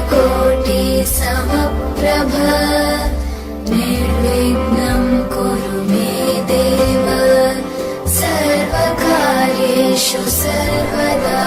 सूर्यकोटि समप्रभ निर्विघ्नं कुरु मे देव सर्वकार्येषु सर्वदा।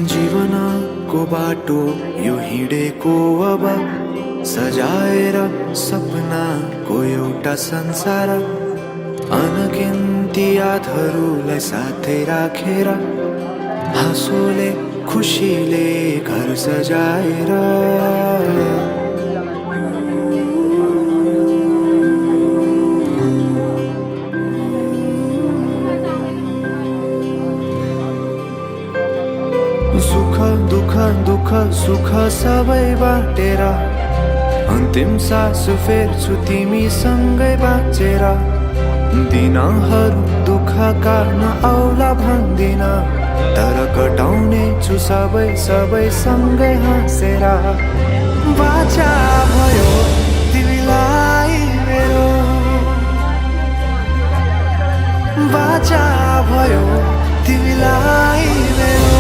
जीवनको बाटो यो हिँडेको अब सजाएर सपनाको एउटा संसार अनगिन्ती यादहरूलाई साथै राखेर हाँसोले खुसीले घर सजाएर दुख सुख सबै बाटेर अन्तिम सास फेर्छु तिमीसँगै बाँचेर दिनहरू दुःख काट्न आउला भन्दिन तर कटाउने छु सबै सँगै हाँसेर बाचा भयो तिमीलाई मेरो बाचा भयो तिमीलाई मेरो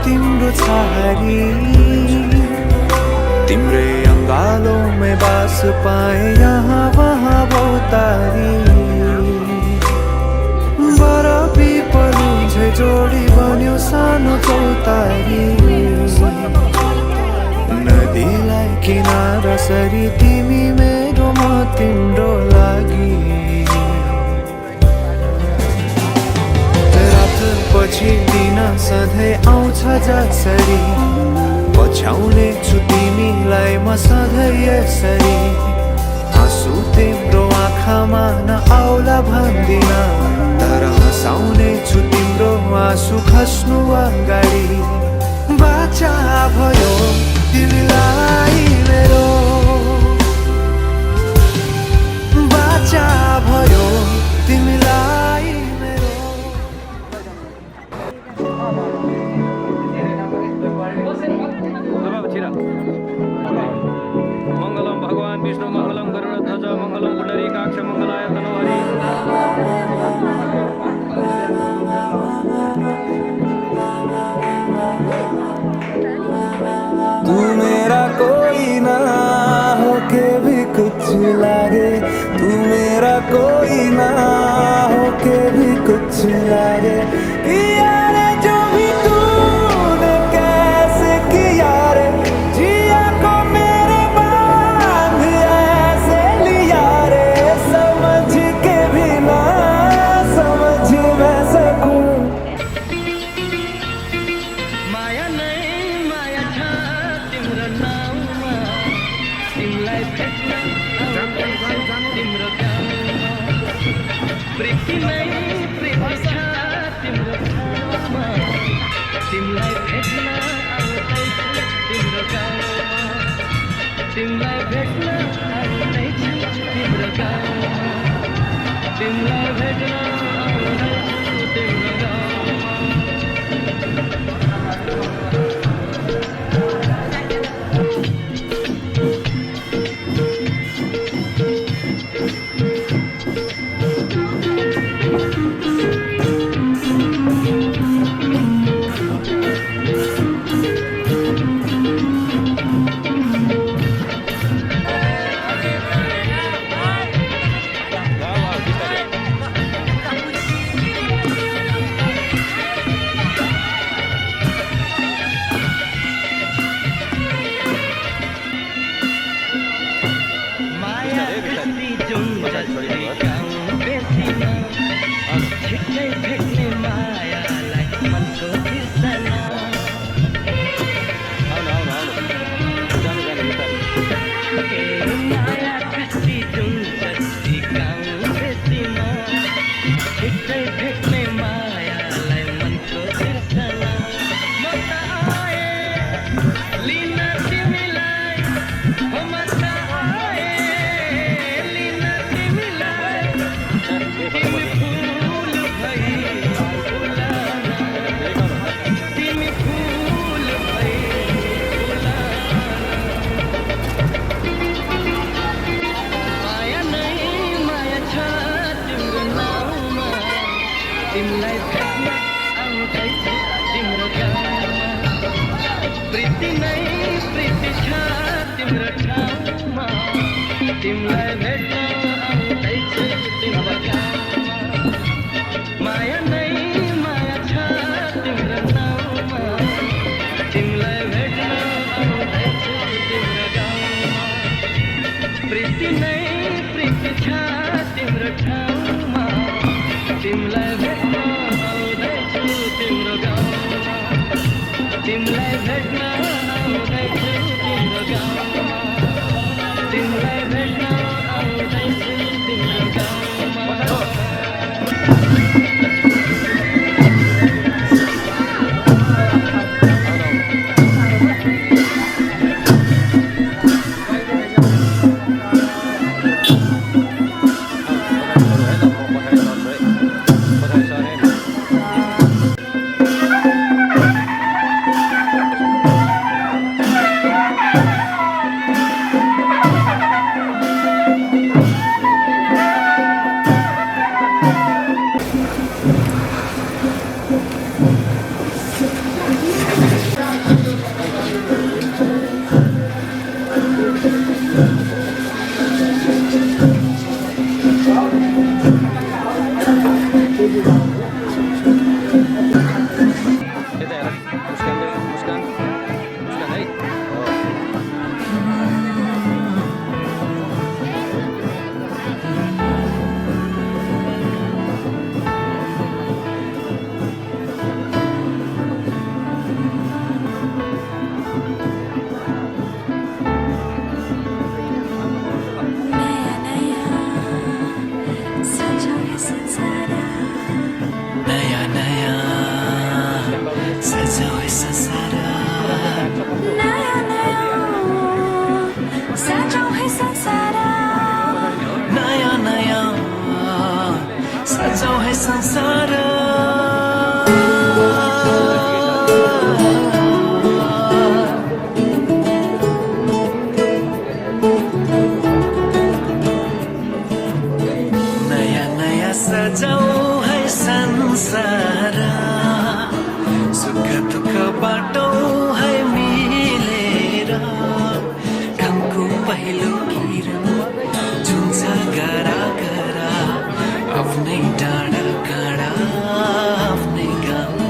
तिम्रो छारी तिम्रै अंगालों में बास पाए यहाँ वहाँ बहुतारी बड़ा पीपल मुझे जोड़ी बनी पछि दिन सधैँ आउँछ जसरी पछ्याउने छु तिमीलाई म सधैँ यसरी आँसु तिम्रो आँखामा नआउला भन्दिन तर हँसाउने छु तिम्रो आँसु खस्नु अगाडि बाचा भयो तिमीलाई मेरो बाचा भयो तिमीलाई मेरो मङ्गलम भगवान् विष्णु मङ्गलम गरुडध्वज मङ्गलम पुण्डरीकाक्ष मङ्गलाय तनोहरि तू मेरा कोई ना हो के भी कुछ लागे तू मेरा कोई ना हो के भी कुछ लागे किया रे जो भी तूने कैसे किया रे जिया को मेरे बांध ऐसे लिया रे समझ के भी ना समझ मैं सकूं माया नै माया छ तिम्रो नाउँमा तिमीलाई भेट्न तिम्रो गाउँमा प्रीति नै प्रीति छ तिम्रो ठाउँमा तिमीलाई भेट्न आउँदैछु तिम्रो गाउँमा तिमीलाई भेट्न आउँदैछु तिम्रो गाउँमा तिमीलाई भेट्न आउँदैछु तिम्रो गाउँमा छिट्टै भेट्ने मायालाई मनको बिर्सना माया कति जुन जति गाउँ बेसीमा छिट्टै भेट्ने मायालाई मनको बिर्सना म त आए लिन तिमीलाई हो म त आए लिन तिमीलाई तिमी फुल भई फुलाना तिमी फुल भई फुलाना माया नै माया छ तिम्रो नाउँमा तिमीलाई भेट्न आउँदैछु तिम्रो गाउँमा प्रीति नै प्रीति छ तिम्रो ठाउँमा तिमीलाई भेट्न आउँदैछु तिम्रो गाउँमा माया नै माया छ तिम्रो नाउँमा तिमीलाई भेट्न आउँदैछु तिम्रो गाउँमा प्रीति नै प्रीति छ तिम्रो ठाउँमा तिमीलाई भेट्न आउँदैछु तिम्रो गाउँमा तिमीलाई भेट्न आउँदैछु तिम्रो गाउँमा तिमीलाई भेट्न आउँदैछु तिम्रो गाउँमा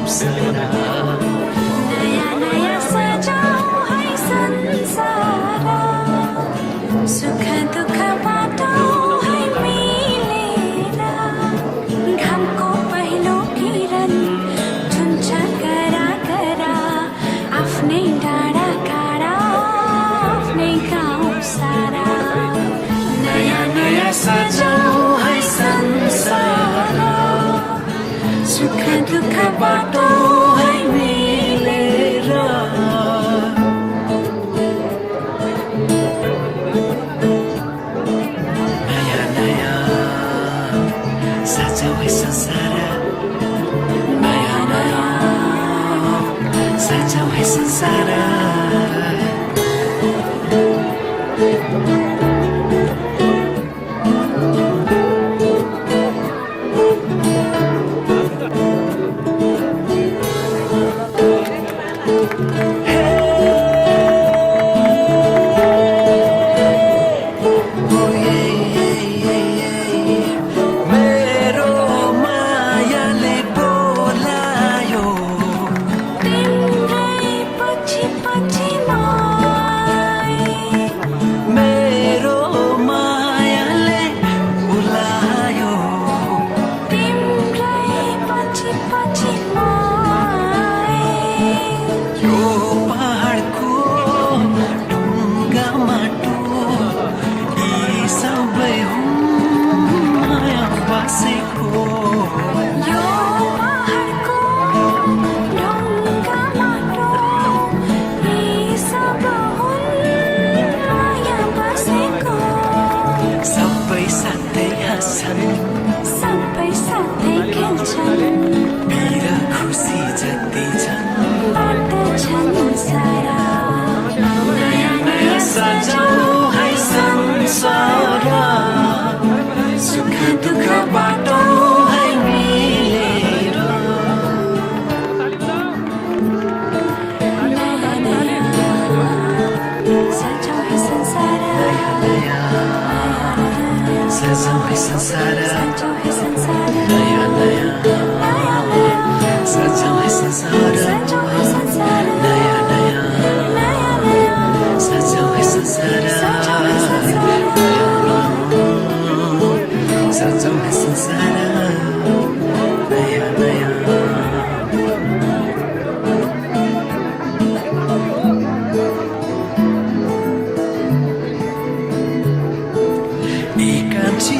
सारा नया नया सजाऊ है संसारा सुख दुख बाटौ है मिलेर घामको पहिलो किरण झुन्छ करा करा आफ्नै डाँडा काँडा आफ्नै गाउँ सारा नयाँ नयाँ सजाऊ है संसारा सुख दुख बाटौ है मिलेर नयाँ नयाँ सजाऊ है संसार नयाँ नयाँ सजाऊ है संसार मेरो मायाले बोलायो तिम्रै पछि पछि मै मेरो मायाले बोलायो तिम्रै पछि पछि मै यो पहाडको ढुङ्गा माटो यी सबै हुन् माया बसेको यो पहाडको ढुङ्गा माटो यी सब हुन् माया बसेको सबै साथै हाँस्छन् सबै साथै खेल्छन् वीर खुसी जति छन् बाँड्दछन् सारा नयाँ नयाँ सजाऊ है संसार सुख दुःख बाटो है मिलेर नयाँ नयाँ सजाऊ है संसार सजाऊ है संसार सजाऊ है संसार नयाँ नयाँ नयाँ नयाँ सजाऊ है संसार सजाऊ है संसार नयाँ नयाँ नयाँ नयाँ सजाऊ है संसार सजाऊ है संसार सजाऊ है संसार नयाँ नयाँ एकांची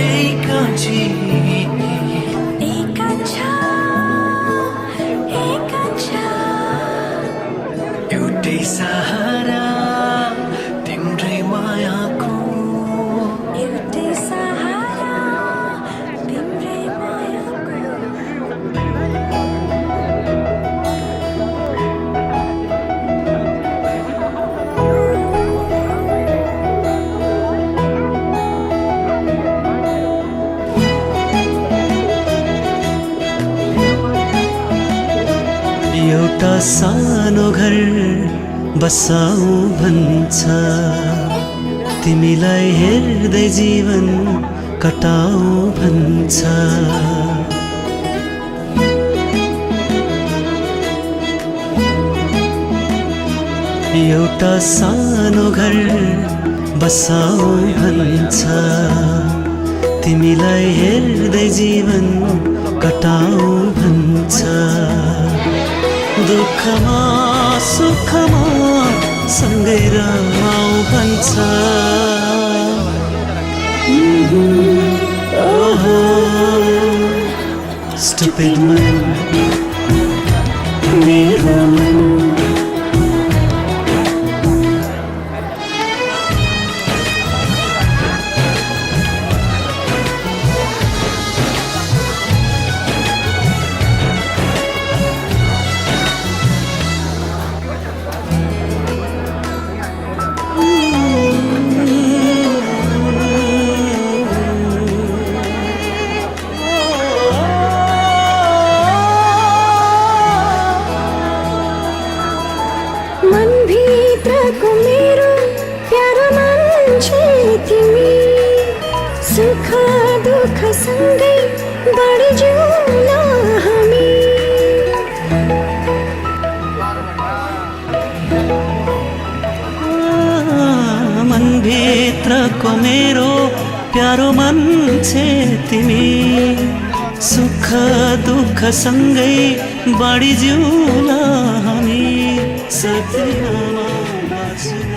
एकांची एकांशा एकांशा एउटै सहारा तिम्रै मायाको एउटै सहारा तिम्रै मायाको एउटा सानो घर बसाऊ भन्छ तिमीलाई हेर्दै जीवन कटाऊ भन्छ एउटा सानो घर बसाऊ भन्छ तिमीलाई हेर्दै जीवन कटाऊ भन्छ दुःखमा सुखमा सँगै रमाऊ भन्छ ओहो स्टुपिड मन मेरो मन प्यारो मान्छे तिमी सुख दुःख सँगै बाँडी जिउला हामी सपनामा बाँच्न।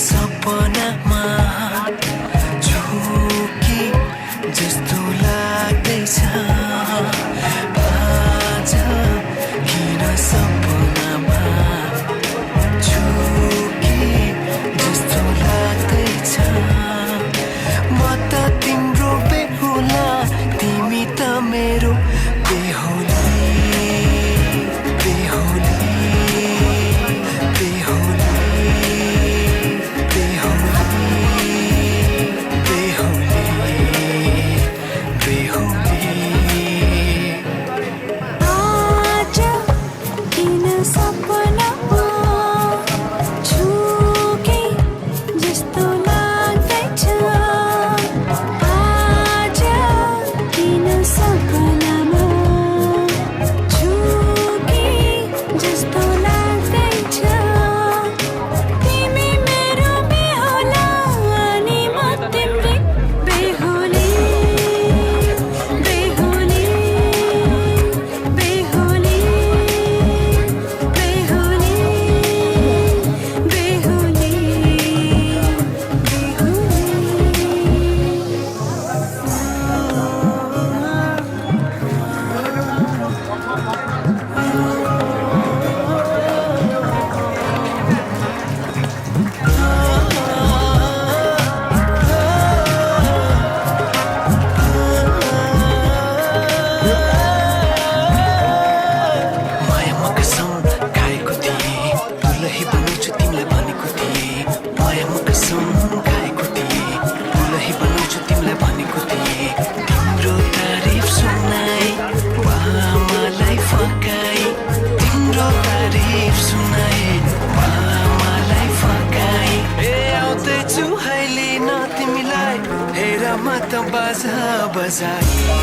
सपनामा झुकी जस्तो लाग्दैछ आज किन सपनामा झुकी जस्तो लाग्दैछ म त तिम्रो बेहुला तिमी त मेरो बेहुली बेहुली बेहुली बाजा बजाई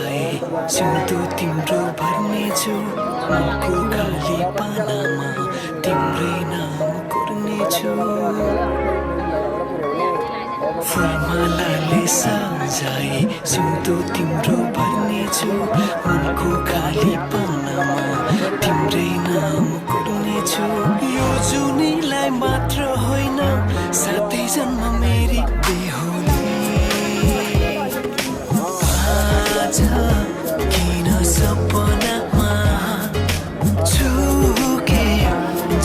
जाए सिउँदो तिम्रो भर्नेछु मनको खाली पानामा तिम्रै नाम कोर्नेछु फुलमालाले सजाए सिउँदो तिम्रो भर्नेछु मनको खाली पानामा तिम्रै नाम कोर्नेछु यो जुनीलाई मात्र होइन साथै जन्म मेरी बेहुली आज किन सपनामा छुके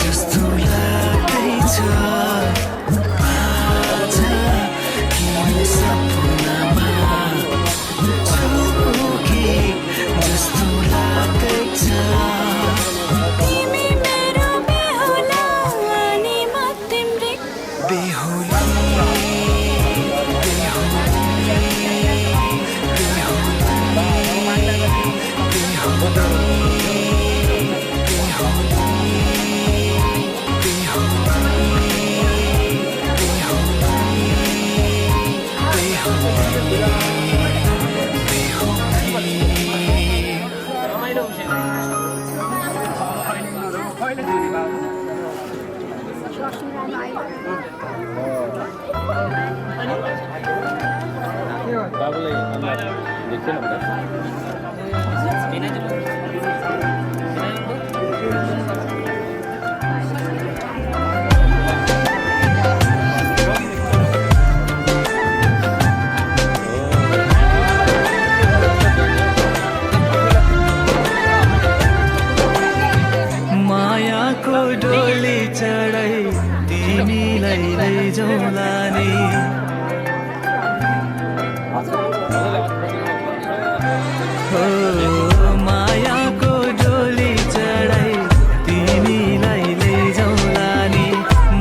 जस्तो लाग्दैछ आज किन सपनामा छुके जस्तो लाग्दैछ तिमी मेरो बेहुला अनि म तिम्रै बेहुली बाबुलाई देख्दैन मायाको डोली चढाई तिमीलाई लैजाउँला नि हो मायाको डोली चढाई तिमीलाई लैजाउँला नि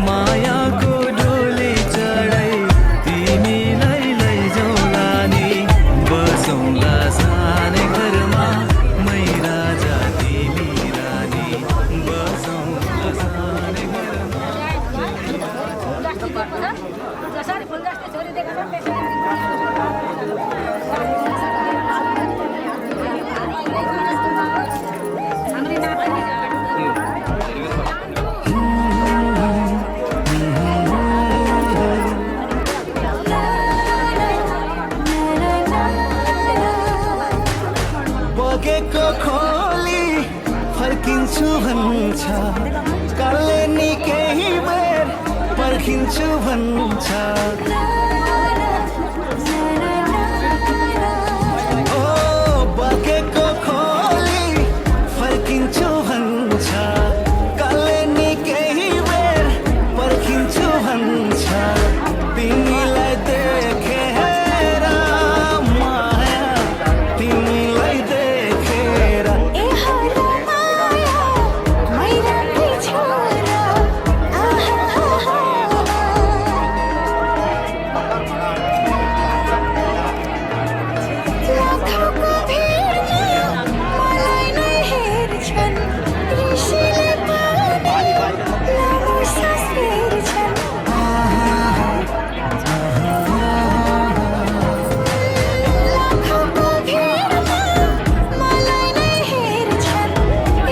मायाको डोली चढाई तिमीलाई लैजाउँला नि बसौँला सानै घरमा मै राजा तिमी रानी बसौँला सानै घरमा जसरी फुल जस्तै छोरी देखाउँछ बगेको खोली फर्किन्छु भन्छ कले नि केही बेर पर्खिन्छु भन्छ ओ बगेको खोली फर्किन्छु भन्छ कले नि केही बेर पर्खिन्छु भन्छ तिमीलाई देखेर माया तिमीलाई देखेर ए हलो माया मैराकै छोरा लाखौँको भिडमा मलाई नै हेर्छन् ऋषिले पनि लामो सास फेर्छन् लाखौँको भिडमा मलाई नै हेर्छन्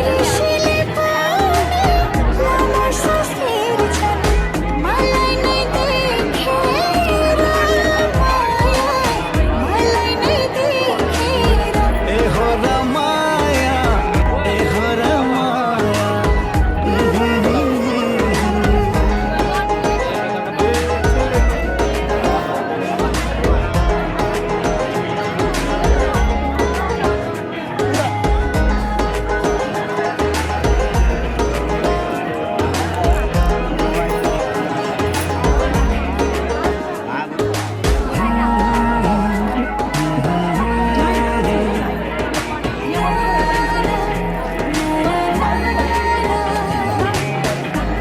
ऋषिले पनि लामो सास फेर्छन् मलाई नै देखेर माया मलाई नै देखेर ए हो र माया ए हो र माया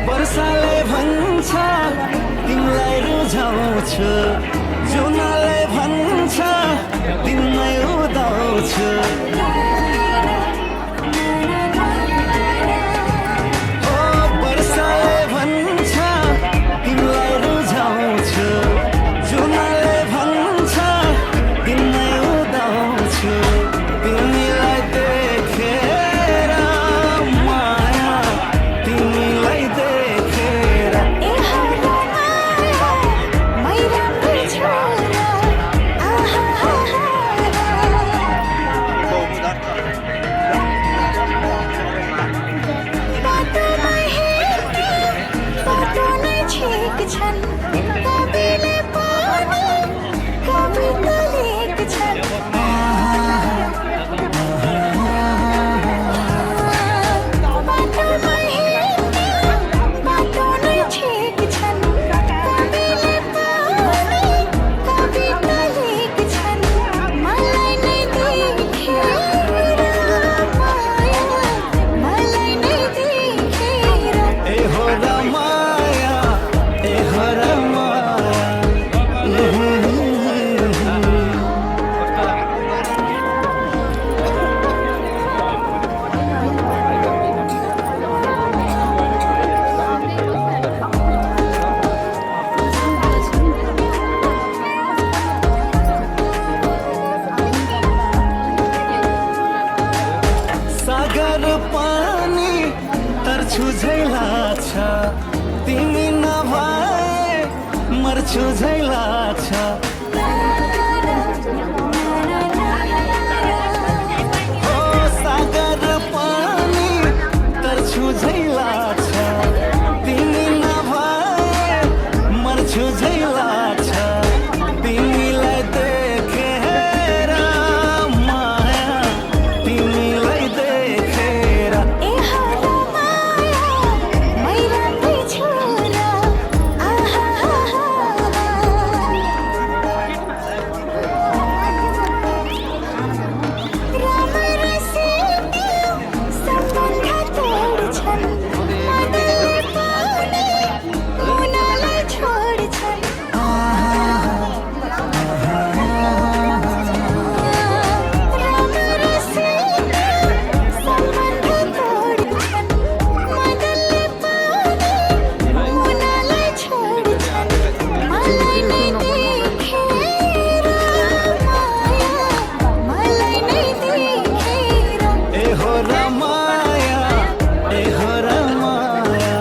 वर्षाले भन्छ तिमीलाई रुझाउँछु जुनाले भन्छ तिमीलाई उदाउँछु ओ वर्षाले भन्छ तिमीलाई रुझाउँछु जुनाले भन्छ तिमीलाई उदाउँछु मर्छु झै लाग्छ तिमी नभए मर्छु झै लाग्छ ओ सागर पानी तर्छु झै लाग्छ तिमी नभए मर्छु झै लाग्छ तिमीलाई देखेर माया तिमीलाई देखेर ए हर माया मै राम्रै छोरा राम्रै सिक्यो सम्बन्ध तोड्छन् मदनले पाउने उनीलाई छोड्छन् राम्रै सिक्यो सम्बन्ध तोड्छन् मदनले पाउने उनीलाई छोड्छन् मलाई नै देखेर माया मलाई नै देखेर ए हो र माया ए हो र माया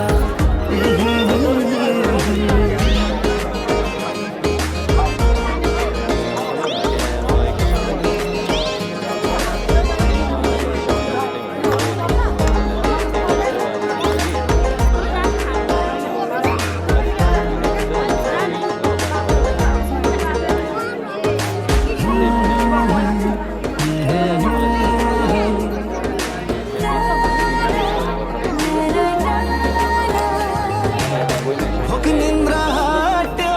भोक निन्द्रा हट्यो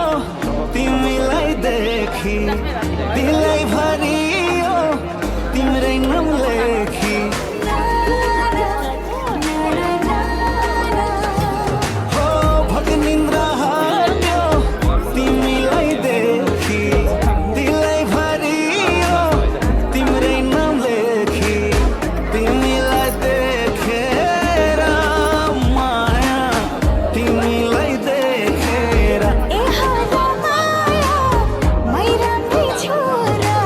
तिमीलाई देखी दिलै भरियो तिम्रै नाम लेखी हो भोक निन्द्रा हट्यो तिमीलाई देखी दिलै भरियो तिम्रै नाम लेखी तिमीलाई देखेर माया तिमीलाई देखेर ए हर माया मै राम्रै छोरा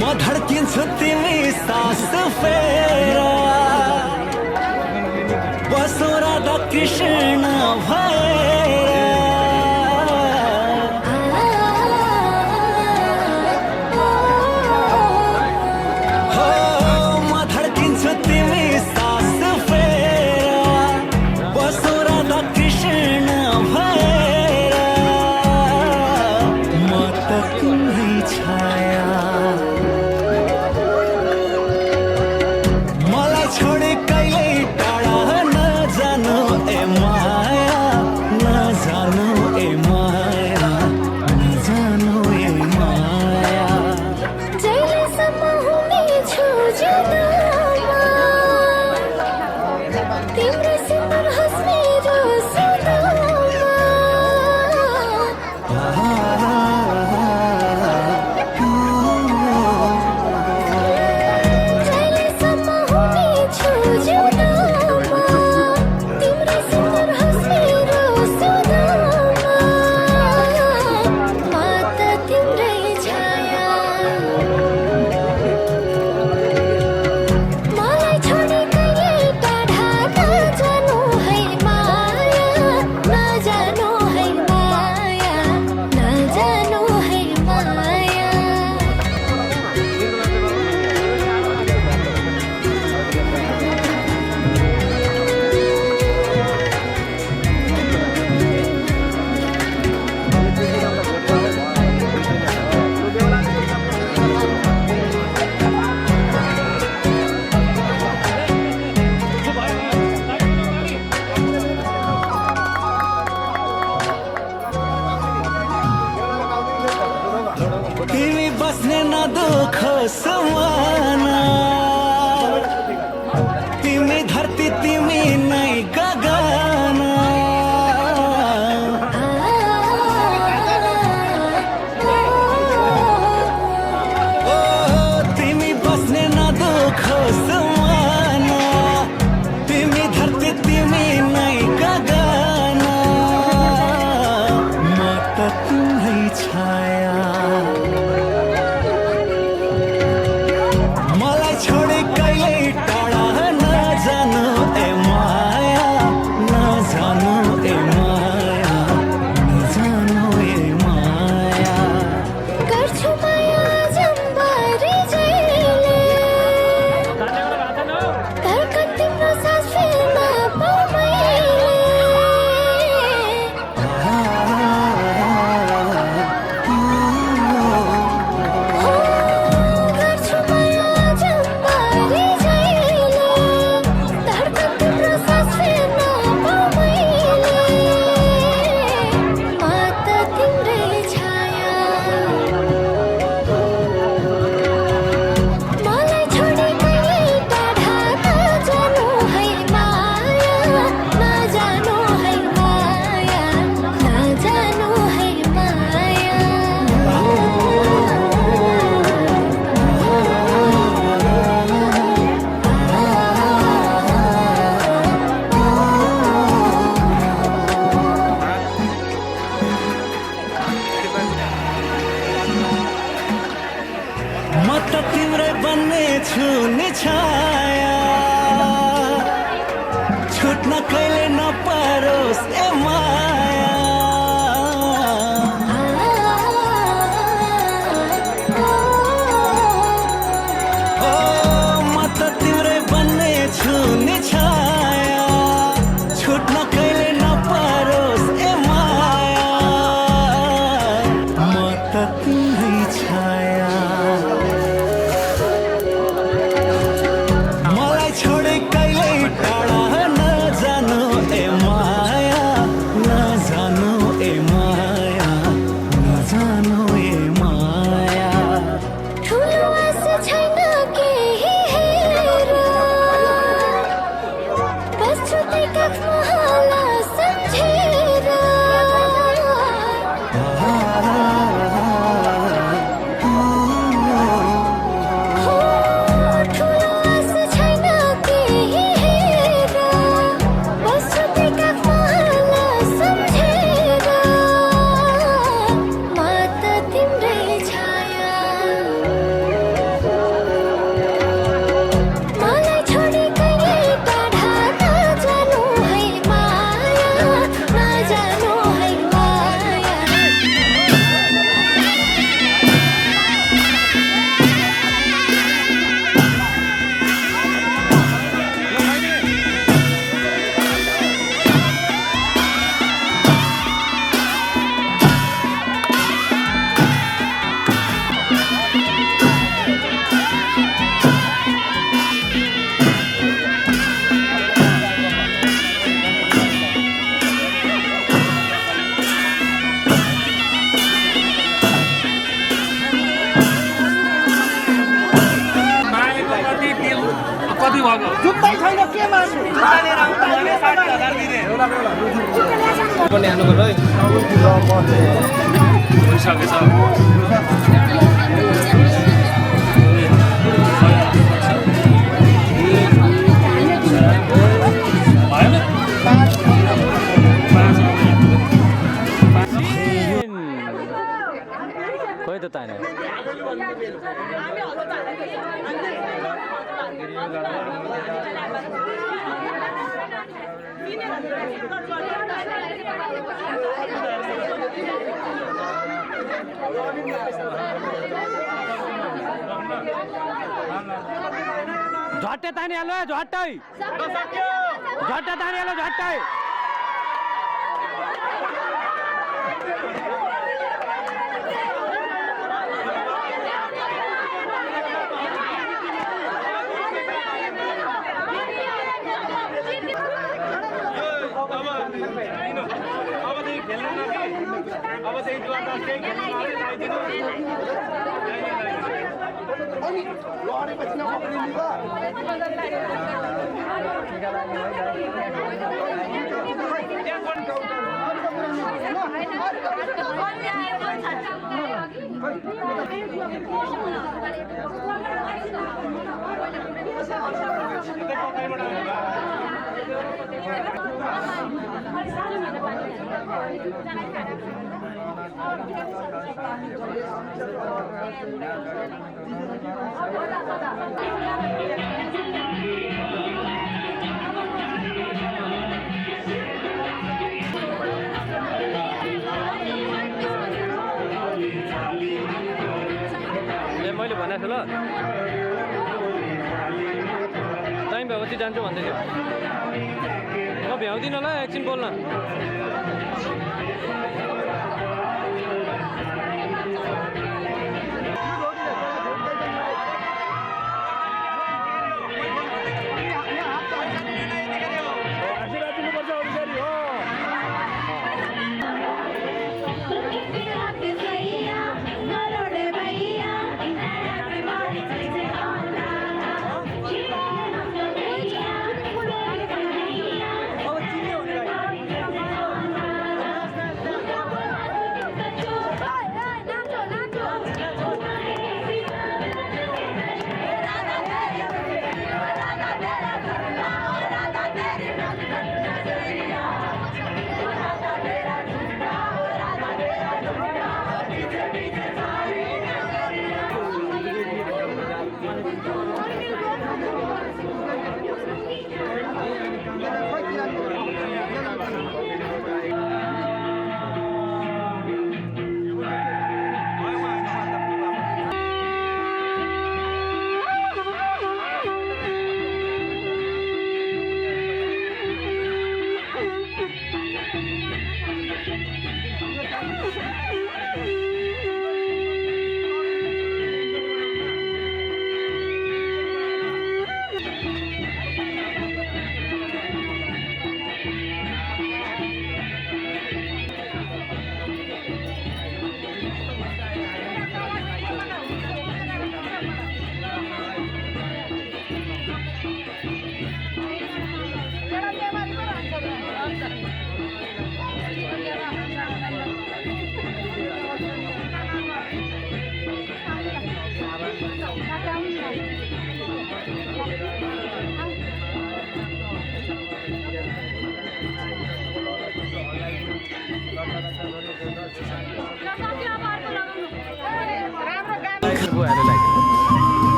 म धड्किन्छु तिमी सास फेरा बसो राधा कृष्ण भएर हो म धड्किन्छु तिमी सास फेरा बसो राधा कृष्ण भएर म त तिम्रै छाया मलाई छोडे कहिले टाढा नजानु ए माया नजानु ए माया नजानु ए माया जहिलेसम्म हुनेछु जुदामा तिम्रो सिन्दुर हँस मेरो जहिलेसम्म हुनेछु जुदामा तिम्रो सिन्दुर हँस मेरो सुदामा म त तिम्रै छाया मलाई छोडी कहिले टाढा नजानु है माया नजानु है माया नजानु है माया तिमी बस्ने न दुःख समाना तिमी धरती तिमी नै गगना ओ तिमी बस्ने न दुःख समाना तिमी धरती तिमी नै गगना म त तिम्रै छाया मलाई छोडे कहिले टाढा नजानु ए माया नजानु ए माया नजानु ए माया गर्छु माया जम्बारी जहिले धड्कन तिम्रो सास फेर्न पाउँमैले गर्छु माया जम्बारी जहिले धड्कन तिम्रो सास फेर्न पाउँमैले म त तिम्रै छाया मलाई छोडी कहिले टाढा नजानु है माया नजानु है माया नजानु है माया म त तिम्रै बन्ने छु नि छाया छुट्न कहिले नपरोस् ए माया ओ म त तिम्रै बन्ने छु नि छाया छुट्न कहिले नपरोस् ए माया म त तिम्रै छाया जुत्तै छैन के मार्नु खोइ त ताने झट्टै तानी हाल्नु झट्टै झट्टै तानी हाल्नु झट्टै मैले भनेको छु ल टाइम भएपछि जान्छु भन्दै थियो म भ्याउँदिनँ ल एकछिन बोल्न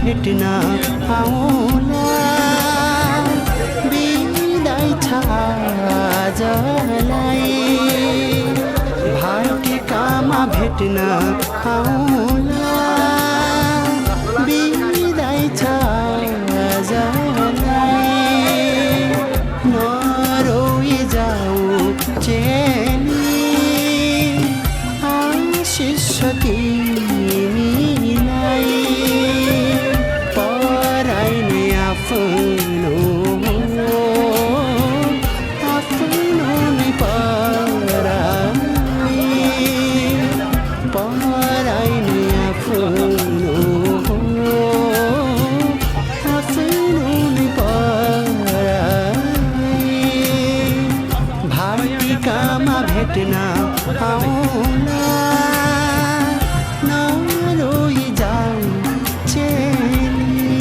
भेट्न आउला बिदाई छ आजलाई भाटिकामा भेट्न आउला बिदाई छ भाइटिकामा भेट्न आउला नरोई जाऊ चेली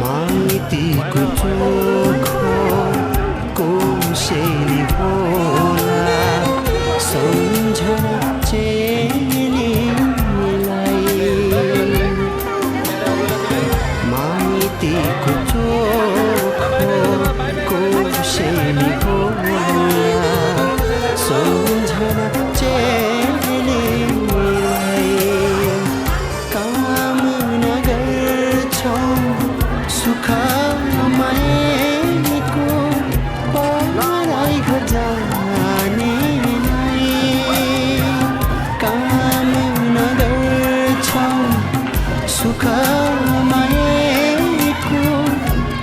माइतीको चोखो कोसेली होला सम्झना चेलीलाई माइतीको चोखो कोसेली होला सम्झना चेलीलाई कामना गर्छौँ सुख माएको पराई घर जानेलाई कामना गर्छौँ सुख माएको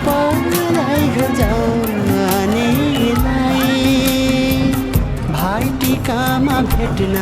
पराई घर जानेलाई भाइटिकामा भेट्न